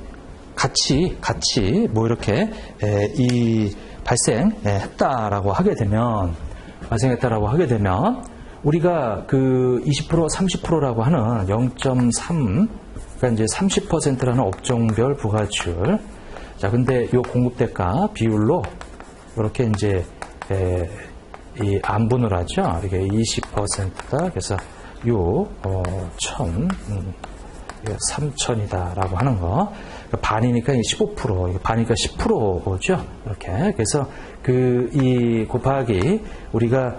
같이 뭐 이렇게 이 발생했다라고 하게 되면 우리가 그 20% 30%라고 하는 0.3 그러니까 이제 30%라는 업종별 부가치율. 자, 근데 요 공급대가 비율로 이렇게 이제 이 안분을 하죠. 이게 20%다. 그래서 요 1,000, 3,000이다라고 하는 거. 반이니까 15%, 이게 반이니까 10%죠. 이렇게. 그래서 이 곱하기 우리가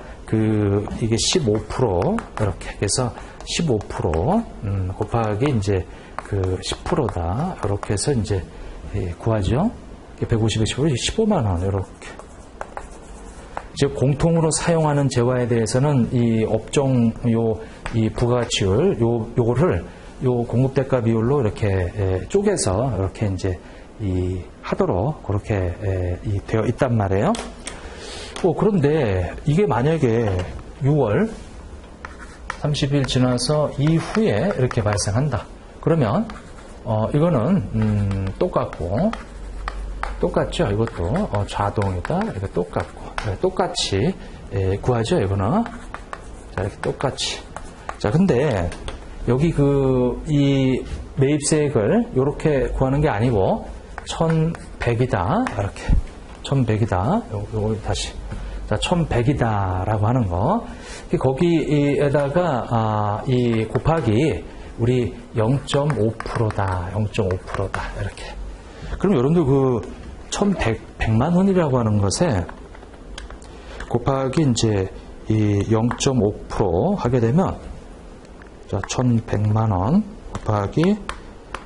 이게 15% 이렇게. 그래서 15% 곱하기 이제 10%다. 이렇게 해서 이제 구하죠. 150에 15만 원 이렇게. 즉 공통으로 사용하는 재화에 대해서는 이 업종 이 부가치율 요거를 요 공급대가 비율로 이렇게 쪼개서 이렇게 이제 하도록 그렇게 되어 있단 말이에요. 그런데 이게 만약에 6월 30일 지나서 이후에 이렇게 발생한다. 그러면 이거는 똑같죠. 이것도 자동이다. 이렇게 똑같이 구하죠. 이거는 자, 이렇게 똑같이. 자, 근데 여기 이 매입세액을 이렇게 구하는 게 아니고 1,100이다. 이렇게 1,100이다. 요거 다시. 자, 1,100이다라고 하는 거. 거기에다가 이 곱하기 우리 0.5%다. 0.5%다. 이렇게. 그럼 여러분들 1,100만 원이라고 하는 것에 곱하기 이제 이 0.5% 하게 되면 자, 1,100만 원 곱하기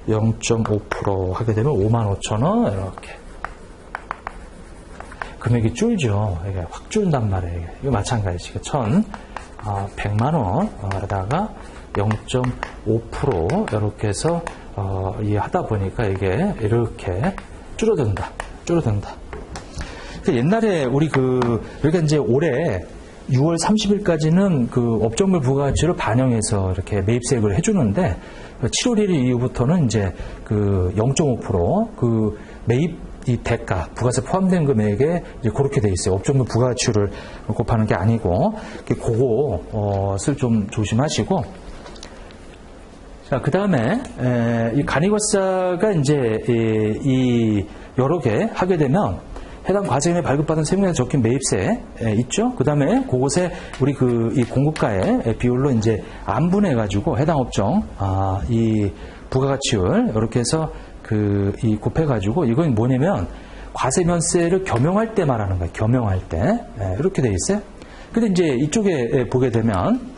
0.5% 하게 되면 55,000원 이렇게 금액이 줄죠. 이게 확 줄단 말이에요. 이거 마찬가지. 1,100만 원에다가 0.5% 이렇게 해서 하다 보니까 이게 이렇게 줄어든다. 옛날에 우리 그러니까 이제 올해 6월 30일까지는 업종별 부가가치를 반영해서 이렇게 매입세액을 해주는데 7월 1일 이후부터는 이제 0.5% 매입 이 대가, 부가세 포함된 금액에 이제 그렇게 돼 있어요. 업종별 부가가치를 곱하는 게 아니고 그것을 좀 조심하시고. 자, 그 다음에 이 간이거사가 이제 이 여러 개 하게 되면 해당 과세금에 발급받은 세무에 적힌 매입세 있죠. 그 다음에 그곳에 우리 이 공급가의 비율로 이제 안분해가지고 해당 업종 이 부가가치율 이렇게 해서 이 곱해가지고 이건 뭐냐면 과세면세를 겸용할 때 말하는 거예요. 겸용할 때 이렇게 돼 있어요. 근데 이제 이쪽에 보게 되면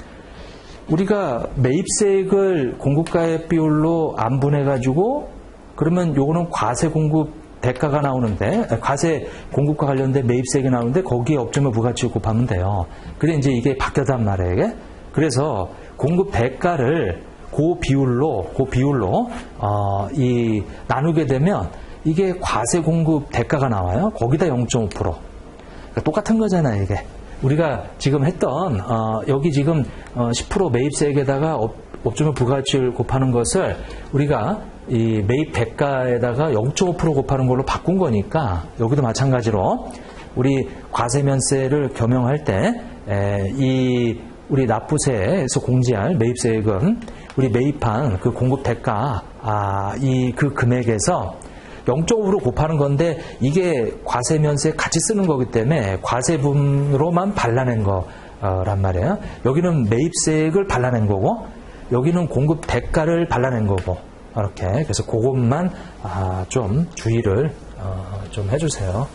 우리가 매입세액을 공급가의 비율로 안분해가지고 그러면 요거는 과세 공급 대가가 나오는데 과세 공급과 관련된 매입세액이 나오는데 거기에 업종별 부가치율 곱하면 돼요. 근데 이제 이게 바뀌었단 말이에요. 이게. 그래서 공급 대가를 그 비율로 나누게 되면 이게 과세 공급 대가가 나와요. 거기다 0.5%. 그러니까 똑같은 거잖아요. 이게 우리가 지금 했던 여기 지금 10% 매입세액에다가 업종별 부가치율 곱하는 것을 우리가 이 매입 대가에다가 0.5% 곱하는 걸로 바꾼 거니까 여기도 마찬가지로 우리 과세면세를 겸용할 때 우리 납부세에서 공제할 매입세액은 우리 매입한 그 공급 대가 그 금액에서 0.5% 곱하는 건데 이게 과세면세 같이 쓰는 거기 때문에 과세분으로만 발라낸 거란 말이에요. 여기는 매입세액을 발라낸 거고 여기는 공급 대가를 발라낸 거고 이렇게. 그래서 그것만 좀 주의를 좀 해주세요.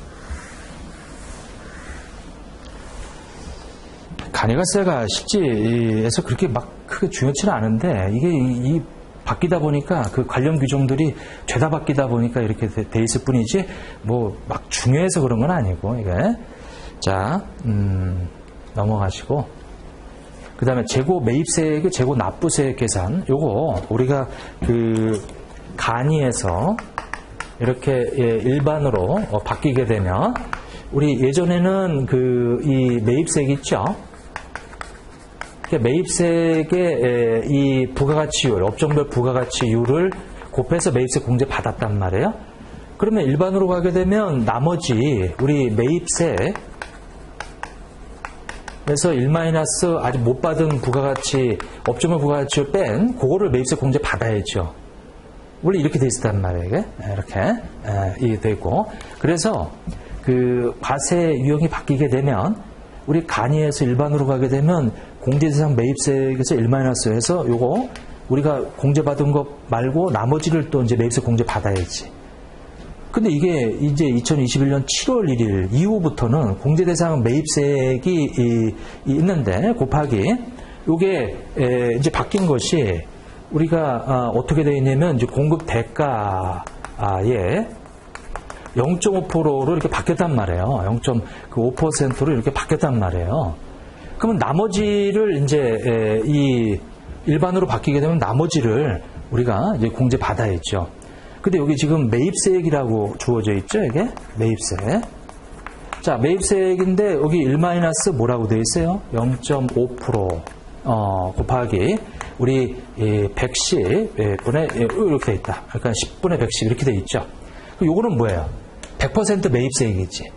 간이가세가 실제에서 그렇게 막 크게 중요치는 않은데 이게 바뀌다 보니까 그 관련 규정들이 죄다 바뀌다 보니까 이렇게 돼 있을 뿐이지 뭐 막 중요해서 그런 건 아니고 이게. 자, 넘어가시고 그 다음에 재고 매입세액의 재고 납부세액 계산 요거 우리가 간이에서 이렇게 일반으로 바뀌게 되면 우리 예전에는 이 매입세액 있죠. 매입세액의 이 부가가치율, 업종별 부가가치율을 곱해서 매입세 공제 받았단 말이에요. 그러면 일반으로 가게 되면 나머지 우리 매입세 그래서 1- 아직 못 받은 부가가치, 업종별 부가가치를 뺀 그거를 매입세 공제 받아야죠. 원래 이렇게 돼 있었단 말이에요. 이게 이렇게 이게 돼 있고, 그래서 그 과세 유형이 바뀌게 되면 우리 간이에서 일반으로 가게 되면 공제대상 매입세액에서 1- 해서 요거 우리가 공제받은 것 말고 나머지를 또 이제 매입세 공제 받아야지. 근데 이게 이제 2021년 7월 1일 이후부터는 공제대상 매입세액이 있는데 곱하기 요게 이제 바뀐 것이 우리가 어떻게 되어 있냐면 이제 공급 대가에 0.5%로 이렇게 바뀌었단 말이에요. 0.5%로 이렇게 바뀌었단 말이에요. 그러면 나머지를 이제 이 일반으로 바뀌게 되면 나머지를 우리가 이제 공제 받아야죠. 근데 여기 지금 매입세액이라고 주어져 있죠, 이게 매입세. 자, 매입세액인데 여기 1- 뭐라고 되어 있어요? 0.5% 곱하기 우리 110분의 이렇게 되어 있다. 그러니까 10분의 110 이렇게 되어 있죠. 요거는 뭐예요? 100% 매입세액이지.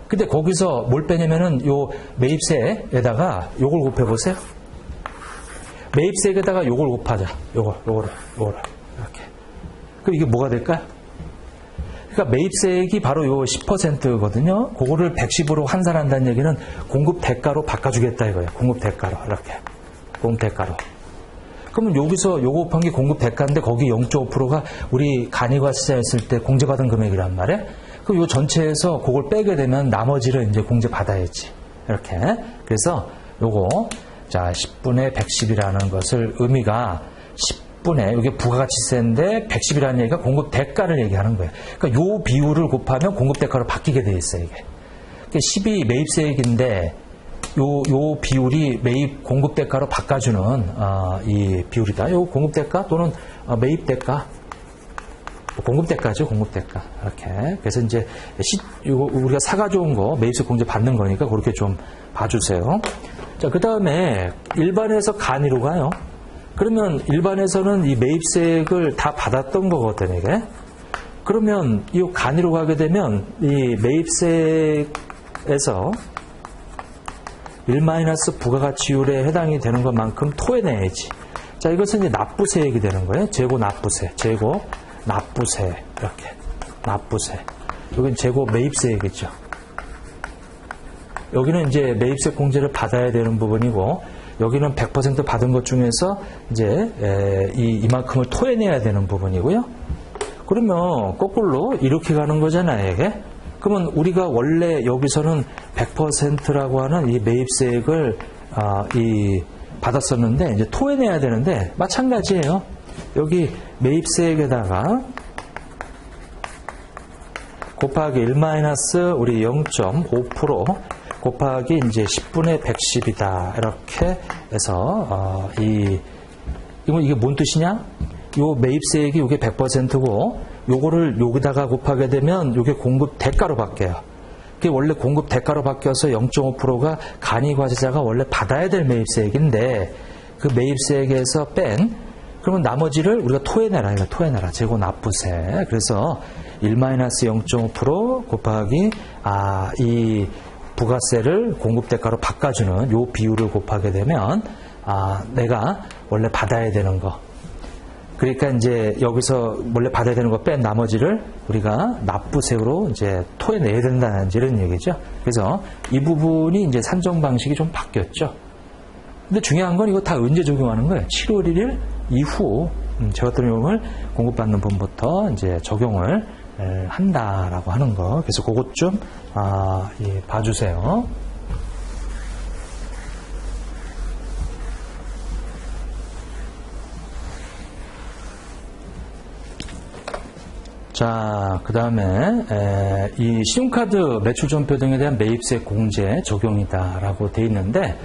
근데 거기서 뭘 빼냐면은 요 매입세에다가 요걸 곱해보세요. 매입세액에다가 요걸 곱하자. 요거를 이렇게. 그럼 이게 뭐가 될까요? 그러니까 매입세액이 바로 요 10%거든요. 그거를 110으로 환산한다는 얘기는 공급 대가로 바꿔주겠다 이거예요. 공급 대가로 이렇게. 공급 대가로. 그러면 여기서 요거 곱한 게 공급 대가인데 거기 0.5%가 우리 간이과세자였을 때 공제받은 금액이란 말이에요. 그럼 요 전체에서 그걸 빼게 되면 나머지를 이제 공제 받아야지. 이렇게. 그래서 요거 자 10분의 110이라는 것을 의미가 10분의 이게 부가가치세인데 110이라는 얘기가 공급 대가를 얘기하는 거예요. 그러니까 요 비율을 곱하면 공급 대가로 바뀌게 돼 있어요. 이게. 10이 매입세액인데 요 비율이 매입 공급 대가로 바꿔주는 이 비율이다. 요 공급 대가 또는 매입 대가, 공급 대가죠, 공급 대가. 이렇게. 그래서 이제 요거 우리가 사가져온 거 매입세 공제 받는 거니까 그렇게 좀 봐주세요. 자, 그 다음에 일반에서 간이로 가요. 그러면 일반에서는 이 매입세액을 다 받았던 거거든 이게. 그러면 이 간이로 가게 되면 이 매입세액에서 1- 부가가치율에 해당이 되는 것만큼 토해내야지. 자, 이것은 이제 납부세액이 되는 거예요. 재고 납부세, 재고 납부세 이렇게 납부세. 여기는 재고 매입세액이죠. 여기는 이제 매입세 공제를 받아야 되는 부분이고 여기는 100% 받은 것 중에서 이제 이만큼을 토해내야 되는 부분이고요. 그러면 거꾸로 이렇게 가는 거잖아요, 이게. 그러면 우리가 원래 여기서는 100%라고 하는 이 매입세액을 받았었는데 이제 토해내야 되는데 마찬가지예요. 여기 매입세액에다가 곱하기 1- 우리 0.5% 곱하기 이제 10분의 110이다. 이렇게 해서 이게 뭔 뜻이냐? 요 매입세액이 요게 100%고 요거를 여기다가 곱하게 되면 요게 공급 대가로 바뀌어요. 그게 원래 공급 대가로 바뀌어서 0.5%가 간이과세자가 원래 받아야 될 매입세액인데 그 매입세액에서 뺀 그러면 나머지를 우리가 토해내라. 이거 토해내라. 재고 납부세. 그래서 1- 0.5% 곱하기 이 부가세를 공급 대가로 바꿔주는 요 비율을 곱하게 되면 내가 원래 받아야 되는 거. 그러니까 이제 여기서 원래 받아야 되는 거 뺀 나머지를 우리가 납부세로 이제 토해내야 된다는 이런 얘기죠. 그래서 이 부분이 이제 산정 방식이 좀 바뀌었죠. 근데 중요한 건 이거 다 언제 적용하는 거예요? 7월 1일 이후 저 같은 경우를 공급받는 분부터 이제 적용을 한다라고 하는 거. 그래서 그것 좀 봐주세요. 자, 그 다음에 이 신용카드 매출 전표 등에 대한 매입세 공제 적용이다라고 돼 있는데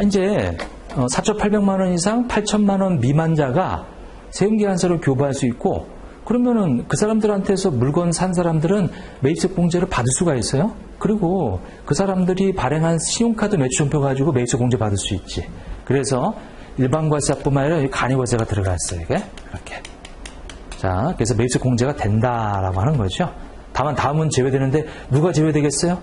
이제 4,800만 원 이상 8천만 원 미만자가 세금계산서를 교부할 수 있고 그러면은 그 사람들한테서 물건 산 사람들은 매입세 공제를 받을 수가 있어요. 그리고 그 사람들이 발행한 신용카드 매출 전표 가지고 매입세 공제 받을 수 있지. 그래서 일반과세자뿐만 아니라 간이과세가 들어가 있어요. 이게 이렇게. 자, 그래서 매입세 공제가 된다라고 하는 거죠. 다만 다음은 제외되는데 누가 제외되겠어요?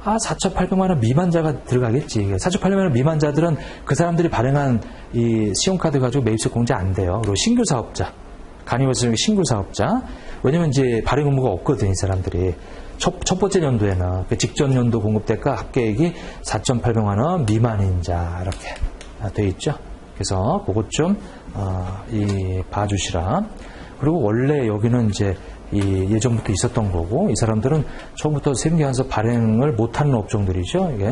4,800만 원 미만자가 들어가겠지. 4,800만 원 미만자들은 그 사람들이 발행한 이 신용카드 가지고 매입세 공제 안 돼요. 그리고 신규 사업자, 간이과세 중에 신규 사업자. 왜냐면 이제 발행 의무가 없거든, 이 사람들이. 첫 번째 연도에는 그 직전 연도 공급대가 합계액이 4,800만 원 미만인 자 이렇게 되어 있죠. 그래서 그것 좀 봐주시라. 그리고 원래 여기는 이제 예전부터 있었던 거고, 이 사람들은 처음부터 세무계산서 발행을 못하는 업종들이죠. 이게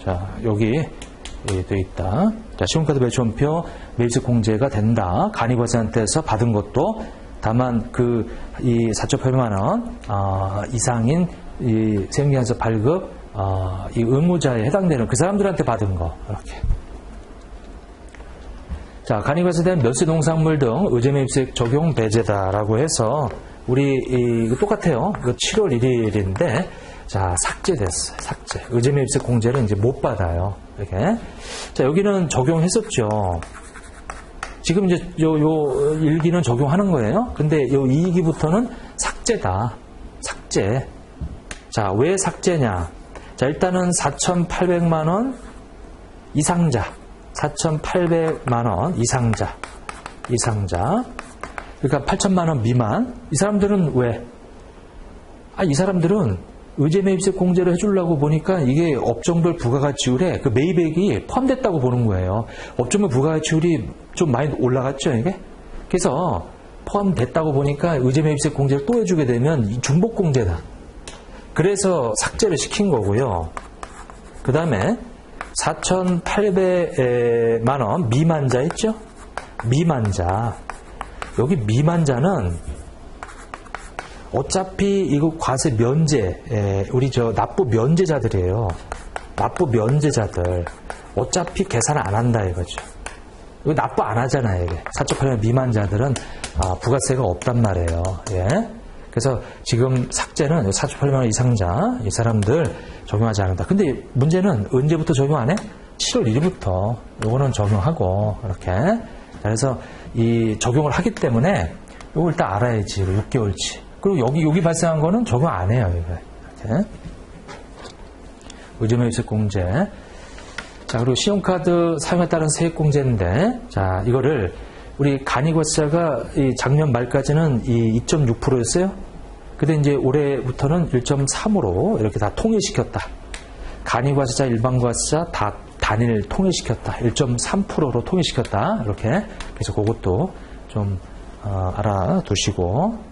자 여기 되어 있다. 자, 신용카드 배치원표 매입세 공제가 된다. 간이과세한테서 받은 것도 다만 이 4,800만 원 이상인 이 세무계산서 발급 이 의무자에 해당되는 그 사람들한테 받은 거 이렇게. 자, 간이과세에 대한 멸세 농산물 등 의제매입세 적용 배제다라고 해서 우리 이거 똑같아요. 이거 7월 1일인데 자 삭제됐어요. 삭제. 의제매입세 공제를 이제 못 받아요. 이렇게. 자, 여기는 적용했었죠. 지금 이제 요 1기는 적용하는 거예요. 근데 요 2기부터는 삭제다. 삭제. 자, 왜 삭제냐? 자, 일단은 4,800만 원 이상자. 4,800만 원 이상자. 그러니까 8,000만 원 미만. 이 사람들은 왜? 이 사람들은 의제매입세 공제를 해주려고 보니까 이게 업종별 부가가치율에 그 매입액이 포함됐다고 보는 거예요. 업종별 부가가치율이 좀 많이 올라갔죠, 이게? 그래서 포함됐다고 보니까 의제매입세 공제를 또 해주게 되면 중복공제다. 그래서 삭제를 시킨 거고요. 그 다음에 4,800만 원 미만자 있죠? 미만자. 여기 미만자는 어차피 이거 과세 면제, 우리 납부 면제자들이에요. 납부 면제자들. 어차피 계산 안 한다 이거죠. 이거 납부 안 하잖아요, 이게. 4,800만 미만자들은 부가세가 없단 말이에요. 예. 그래서 지금 삭제는 4,800만 원 이상자, 이 사람들 적용하지 않는다. 근데 문제는 언제부터 적용 안 해? 7월 1일부터 요거는 적용하고, 이렇게. 그래서 이 적용을 하기 때문에 요거 일단 알아야지. 6개월치. 그리고 여기 발생한 거는 적용 안 해요, 이거. 이렇게. 의제매입세 공제. 자, 그리고 신용카드 사용에 따른 세액공제인데, 자, 이거를 우리 간이과세가 작년 말까지는 2.6%였어요. 근데 이제 올해부터는 1.3으로 이렇게 다 통일시켰다. 간이과세자, 일반과세자 다 단일 통일시켰다. 1.3%로 통일시켰다. 이렇게. 그래서 그것도 좀 알아두시고.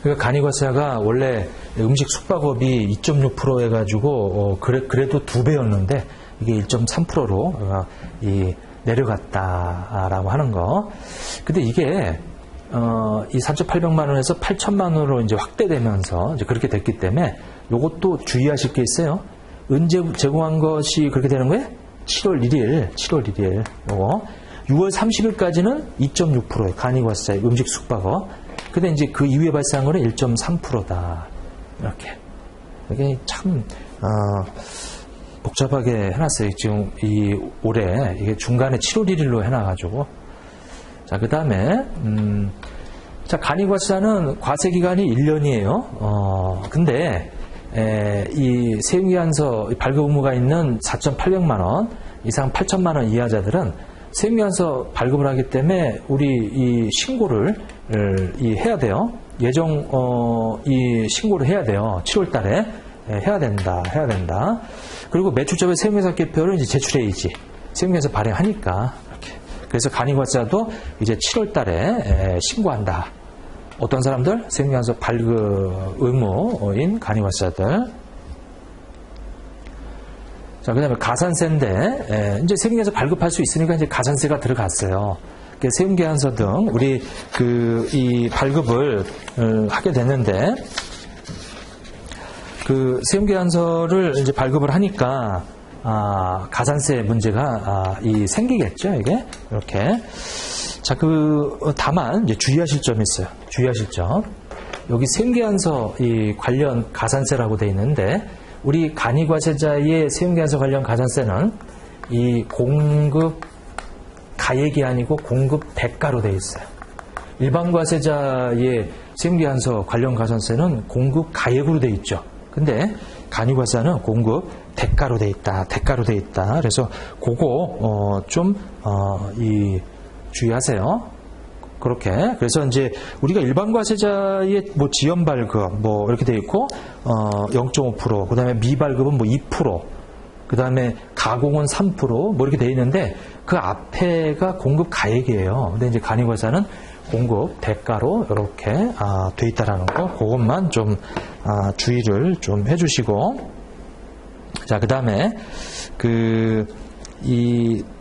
그러니까 간이과세가 원래 음식 숙박업이 2.6% 해가지고 그래도 2배였는데 이게 1.3%로 내려갔다라고 하는 거. 근데 이게 이 4,800만 원에서 8,000만 원으로 이제 확대되면서 이제 그렇게 됐기 때문에 요것도 주의하실 게 있어요. 언제 제공한 것이 그렇게 되는 거예요? 7월 1일 요거. 6월 30일까지는 2.6%예요. 간이과세 음식 숙박업. 근데 이제 그 이후에 발생한 거는 1.3%다. 이렇게. 이게 참 복잡하게 해놨어요. 지금 올해 이게 중간에 7월 1일로 해놔가지고. 자, 그 다음에 자, 간이과세자는 과세 기간이 1년이에요. 근데 이 세무계산서 발급 의무가 있는 4,800만 원 이상 8,000만 원 이하자들은 세무계산서 발급을 하기 때문에 우리 이 신고를 해야 돼요. 이 신고를 해야 돼요. 7월 달에 해야 된다. 그리고 매출자별 세무계산 개표를 이제 제출해야지. 세무계산서 발행하니까. 이렇게. 그래서 간이과세자도 이제 7월 달에 신고한다. 어떤 사람들? 세무계산서 발급 의무인 간이과세자들. 자, 그 다음에 가산세인데, 이제 세무계산서 발급할 수 있으니까 이제 가산세가 들어갔어요. 세무계산서 등 우리 이 발급을 하게 됐는데, 그 세무계산서를 이제 발급을 하니까 가산세 문제가 생기겠죠, 이게 이렇게. 자, 다만 이제 주의하실 점이 있어요. 주의하실 점. 여기 세무계산서 이 관련 가산세라고 돼 있는데 우리 간이과세자의 세금계산서 관련 가산세는 이 공급 가액이 아니고 공급 대가로 되어 있어요. 일반 과세자의 세금계산서 관련 가산세는 공급 가액으로 되어 있죠. 근데 간이과세는 공급 대가로 되어 있다. 대가로 되어 있다. 그래서 그거 이 주의하세요. 그렇게. 그래서 이제 우리가 일반 과세자의 뭐 지연 발급 뭐 이렇게 되어 있고 0.5%, 그다음에 미발급은 뭐 2%, 그다음에 가공은 3% 뭐 이렇게 되어 있는데 그 앞에가 공급 가액이에요. 근데 이제 간이과세는 공급 대가로 이렇게 돼 있다라는 거, 그것만 좀 주의를 좀 해주시고, 자, 그다음에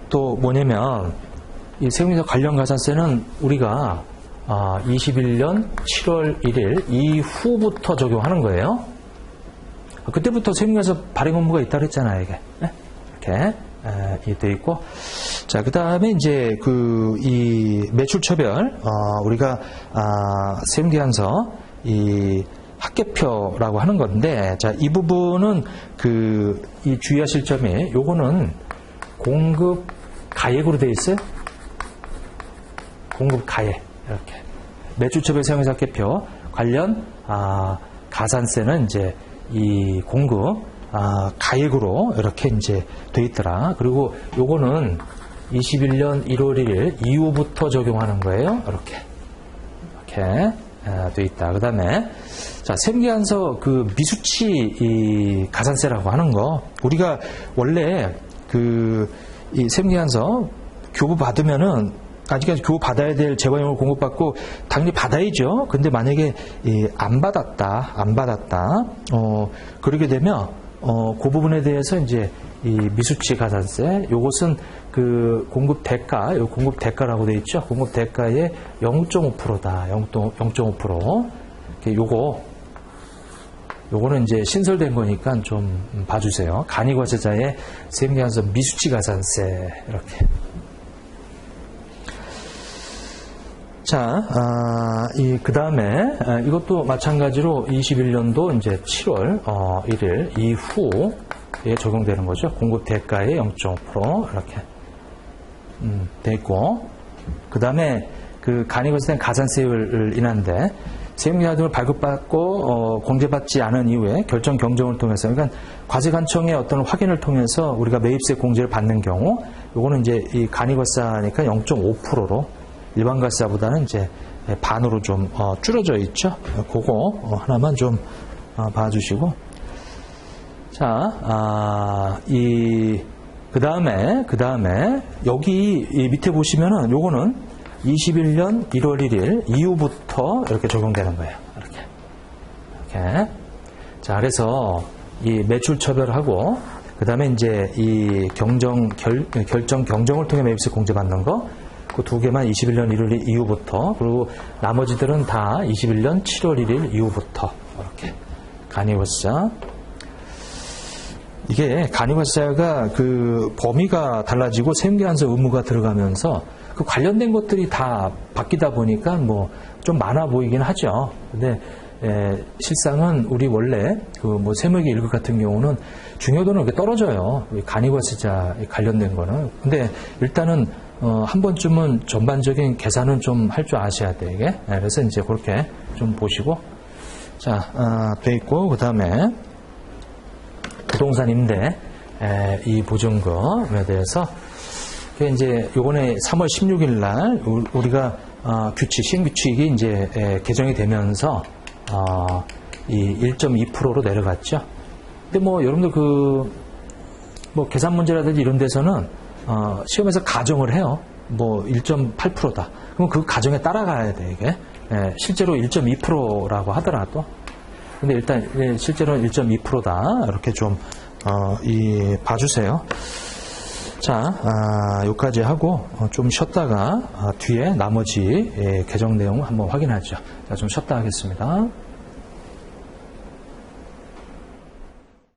또 뭐냐면 이 세금계산서 관련 가산세는 우리가 21년 7월 1일 이후부터 적용하는 거예요. 그때부터 세금계산서 발행 업무가 있다고 했잖아요, 이게. 네? 이렇게 돼 있고, 자, 그 다음에 이제 이 매출처별, 우리가 세금계산서 이 합계표라고 하는 건데, 자, 이 부분은 이 주의하실 점이, 요거는 공급 가액으로 되어 있어요. 공급 가액, 이렇게. 매출처별 세금계산서 합계표 관련 가산세는 이제 이 공급 가액으로 이렇게 이제 돼 있더라. 그리고 요거는 21년 1월 1일 이후부터 적용하는 거예요. 이렇게 돼 있다. 그 다음에 자, 세금계산서 미수치 이 가산세라고 하는 거, 우리가 원래 이 세금계산서 교부 받으면은 아직까지 교부 받아야 될 재관용을 공급받고 당연히 받아야죠. 근데 만약에 안 받았다. 그러게 되면 그 부분에 대해서 이제 이 미수치 가산세, 요것은 공급 대가, 요 공급 대가라고 되어 있죠. 공급 대가의 0.5%다. 0.5%. 요거는 이제 신설된 거니까 좀 봐주세요. 간이과세자의 세금계산서 미수치 가산세, 이렇게. 자, 그 다음에, 이것도 마찬가지로 21년도 이제 7월 1일 이후에 적용되는 거죠. 공급 대가의 0.5% 이렇게 돼 있고, 그 다음에 간이과세된 가산세율을 인한데, 세금계산서 등을 발급받고 공제받지 않은 이후에 결정 경정을 통해서, 그러니까 과세관청의 어떤 확인을 통해서 우리가 매입세 공제를 받는 경우, 요거는 이제 이 간이과세니까 0.5%로 일반 과세보다는 이제 반으로 좀 줄어져 있죠. 그거 하나만 좀 봐주시고, 자, 그 다음에 여기 이 밑에 보시면은 요거는 21년 1월 1일 이후부터 이렇게 적용되는 거예요. 이렇게. 자, 그래서 이 매출 처별하고, 그 다음에 이제 이 결정 경정을 통해 매입세 공제받는 거, 그 두 개만 21년 1월 이후부터, 그리고 나머지들은 다 21년 7월 1일 이후부터, 이렇게. 간이과세. 이게 간이과세가 범위가 달라지고 세금계산서 의무가 들어가면서 관련된 것들이 다 바뀌다 보니까 뭐 좀 많아 보이긴 하죠. 근데 실상은 우리 원래 세무회계 1급 같은 경우는 중요도는 이렇게 떨어져요. 간이과세자 관련된 거는. 근데 일단은 한 번쯤은 전반적인 계산은 좀 할 줄 아셔야 돼, 이게. 그래서 이제 그렇게 좀 보시고, 자, 돼 있고, 그 다음에 부동산 임대 이 보증금에 대해서 이제 요번에 3월 16일 날 우리가 시행규칙이 이제 개정이 되면서 이 1.2%로 내려갔죠. 근데 뭐 여러분들 계산 문제라든지 이런 데서는 시험에서 가정을 해요. 뭐 1.8%다. 그럼 그 가정에 따라가야 돼, 이게. 실제로 1.2%라고 하더라도. 근데 일단 실제로는 1.2%다. 이렇게 좀 봐주세요. 자, 여기까지 하고 좀 쉬었다가 뒤에 나머지 개정 내용을 한번 확인하죠. 자, 좀 쉬었다 하겠습니다.